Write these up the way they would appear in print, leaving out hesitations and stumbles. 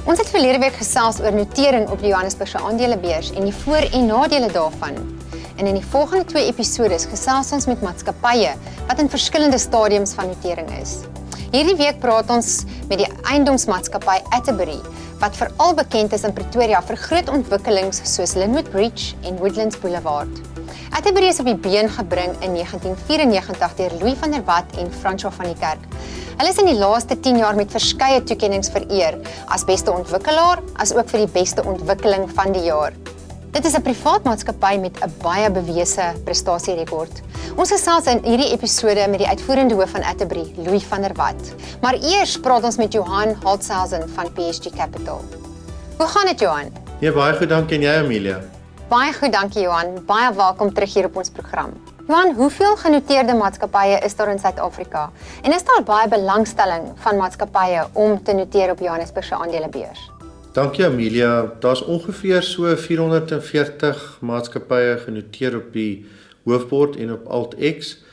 Ons het verlede week gesels oor notering op die Johannesburgse aandelebeurs en die voor- en nadele daarvan. En in die volgende 2 episodes gesels ons met maatskappye wat in verskillende stadiums van notering is. Hierdie week praat ons met die eiendomsmaatskappy Atterbury, wat veral bekend is in Pretoria vir groot ontwikkelings soos Lynnwood Bridge en Woodlands Boulevard. Atterbury is op die been gebring in 1994 deur Louis van der Walt en François van die Kerk. Hulle is in die laaste 10 jaar met verskeie toekennings vereer as beste ontwikkelaar, as ook vir die beste ontwikkeling van die jaar. Dit is 'n privaat maatskappy met 'n baie bewese prestasierekord. Ons gesels in hierdie episode met die uitvoerende hoof van Atterbury, Louis van der Walt. Maar eers praat ons met Johan Holtzhausen van PSG Capital. Hoe gaan dit, Johan? Ja, baie goed, dankie. En jy, Amelia? Baie goed, dankie Johan. Baie welkom terug hier op ons program. Johan, hoeveel genoteerde maatskappye is daar in Suid-Afrika? En is daar baie belangstelling van maatskappye om te noteer op Johannesburgse aandelebeurs? Dankie, Amelia. Daar's ongeveer so 440 maatskappye genoteer op die hoofbord en op AltX.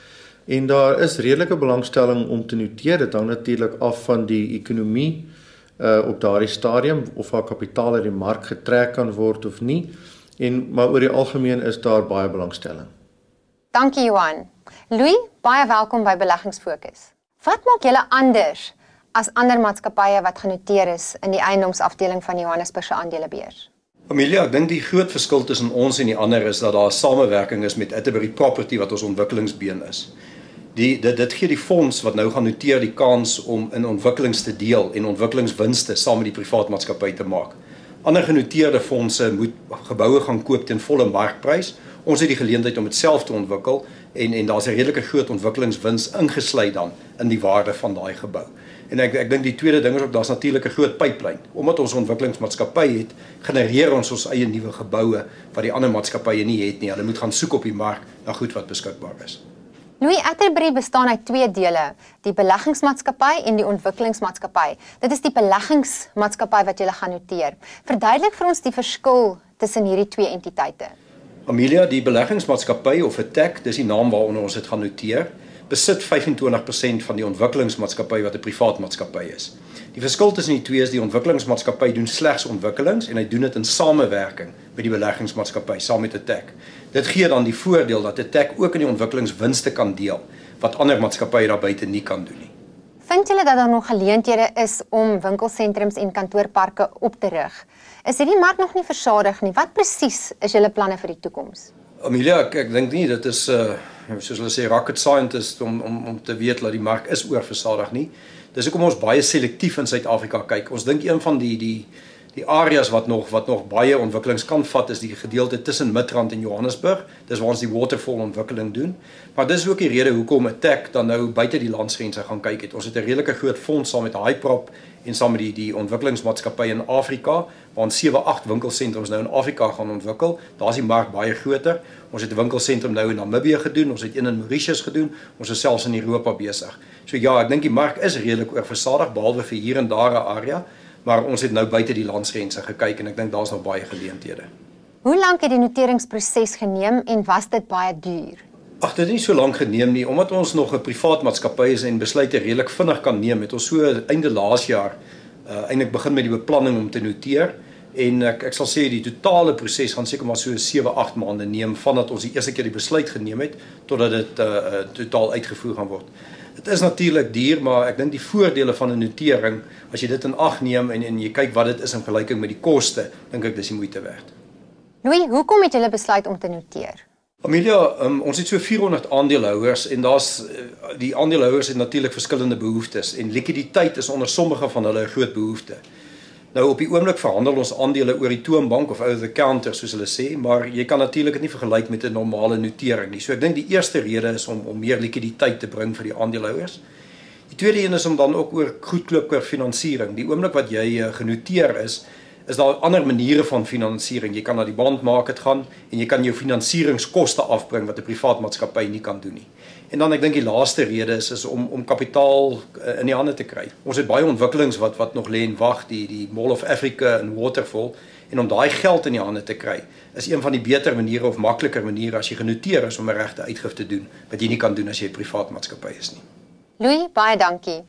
En daar is redelike belangstelling om te noteer. Dit hang natuurlik af van die ekonomie op daardie stadium, of haar kapitaal uit die mark getrek kan word of nie. Maar oor die algemeen is daar baie belangstelling. Dankie Johan. Louis, baie welkom by Beleggingsfokus. Wat maak julle anders as ander maatskappye wat genoteer is in die eiendomsafdeling van die Johannesburgse aandelebeurs? Amelia, ek dink die groot verskil tussen ons en die ander is dat daar 'n samewerking is met Atterbury Property wat ons ontwikkelingsbeen is. Dit gee die fonds wat nou gaan noteer die kans om in ontwikkelings te deel en ontwikkelingswinste saam met die privaat maatskappy te maak. Ander genoteerde fondse moet geboue gaan koop teen volle markprys. Ons het die geleentheid om dit self te ontwikkel en daar's 'n redelike groot ontwikkelingswins ingesluit dan in die waarde van daai gebou. En ek dink die tweede ding is ook daar's natuurlik 'n groot pipeline. Omdat ons ontwikkelingsmaatskappy het, genereer ons eie nuwe geboue wat die ander maatskappye nie het nie. Hulle moet gaan soek op die mark na goed wat beskikbaar is. Louis, Atterbury bestaan uit 2 dele, die beleggingsmaatskappy en die ontwikkelingsmaatskappy. Dit is die beleggingsmaatskappy wat jy gaan noteer. Verduidelik vir ons die verskil tussen hierdie 2 entiteite. Amelia, die beleggingsmaatskappy of 'n TEC, dis die naam waaronder ons dit gaan noteer, besit 25% van die ontwikkelingsmaatskappy wat 'n privaat maatskappy is. Die verskil tussen die twee is die ontwikkelingsmaatskappy doen slegs ontwikkelings en hy doen dit in samewerking met die beleggingsmaatskappy, saam met 'n TEC. Dit gee dan die voordeel dat 'n TEC ook in die ontwikkelingswinste kan deel wat ander maatskappye daar buite nie kan doen nie. Vind julle dat daar nog geleenthede is om winkelsentrums en kantoorparke op te rig? Is hierdie mark nog nie versadig nie? Wat presies is julle planne vir die toekoms? Amelia, ek dink nie dit is soos hulle sê rocket scientist om te weet dat die mark is oorversadig nie. Dis hoekom ons baie selektief in Suid-Afrika kyk. Ons dink een van die areas wat nog baie ontwikkelings kan vat is die gedeelte tussen Midrand en Johannesburg. Dis waar ons die waterfall ontwikkeling doen. Maar dis ook die rede hoekom 'n TEC dan nou buite die landsgrense gaan kyk het. Ons het 'n redelike groot fonds saam met Hyprop en saam met die ontwikkelingsmaatskappy in Afrika, waar ons 7-8 winkelsentrums nou in Afrika gaan ontwikkel. Daar's die mark baie groter. Ons het 'n winkelsentrum nou in Namibië gedoen, ons het een in Mauritius gedoen, ons is selfs in Europa besig. So ja, ek dink die mark is redelik oorversadig, behalwe vir hier en daar 'n area, maar ons het nou buite die landsgrense gekyk en ek dink daar's nog baie geleenthede. Hoe lank het die noteringsproses geneem en was dit baie duur? Ag, dit het nie so lank geneem nie, omdat ons nog 'n privaat maatskappy is en besluite redelik vinnig kan neem, het ons so einde laas jaar eintlik begin met die beplanning om te noteer. En ek sal sê die totale proses gaan seker maar so 7-8 maande neem vandat ons die eerste keer die besluit geneem het totdat dit totaal uitgevoer gaan word. Dit is natuurlik duur, maar ek dink die voordele van 'n notering, as jy dit in ag neem en jy kyk wat dit is in vergelyking met die koste, dink ek dis die moeite werd. Louis, hoekom het julle besluit om te noteer? Amelia, ons het so 400 aandeelhouers en die aandeelhouers het natuurlik verskillende behoeftes en likwiditeit is onder sommige van hulle 'n groot behoefte. Nou op die oomblik verhandel ons aandele oor die toonbank of over the counter soos hulle sê, maar jy kan natuurlik dit nie vergelyk met 'n normale notering nie. So ek dink die eerste rede is om meer likwiditeit te bring vir die aandeelhouers. Die tweede een is om dan ook oor goedkoper finansiering. Die oomblik wat jy genoteer is daar ander maniere van finansiering. Jy kan na die bondmarket gaan en jy kan jou finansieringskoste afbring wat 'n privaat maatskappy nie kan doen nie. En dan ek dink die laaste rede is om kapitaal in die hande te kry. Ons het baie ontwikkelings wat nog lê en wag, die Mall of Africa en Waterfall, en om daai geld in die hande te kry is een van die beter maniere of makliker maniere as jy genoteer is om 'n regte uitgifte te doen wat jy nie kan doen as jy 'n privaat maatskappy is nie. Louis, baie dankie.